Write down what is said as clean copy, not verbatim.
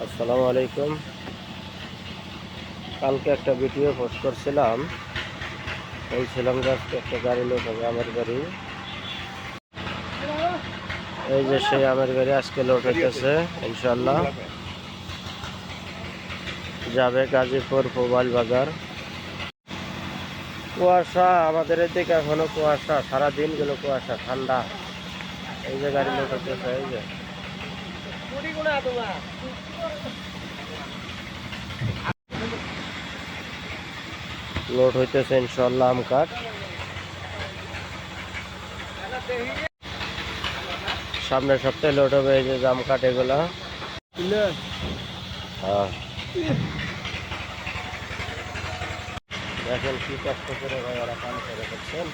আসসালামু আলাইকুম। কালকে একটা ভিডিও পোস্ট করছিলাম, বলছিলাম যে আজকে একটা গাড়ি লোড হবে আমার গাড়ি। এই যে সেই আমের গাড়ি আজকে লোড হইতেছে ইনশাল্লাহ, যাবে গাজীপুর মোবাইল বাজার। কুয়াশা আমাদের এদিকে এখনো কুয়াশা, সারাদিন গেল কুয়াশা, ঠান্ডা। এই যে গাড়ি লোড হইতেছে, এই যে লোড হইতেছে ইনশাল্লাহ আম কাঠ। সামনের সপ্তাহে লোড হবে এই যে জাম কাঠ এগুলা। হ্যাঁ, দেখেন কি কষ্ট করে ভাই ওরা কাম করে, দেখছেন।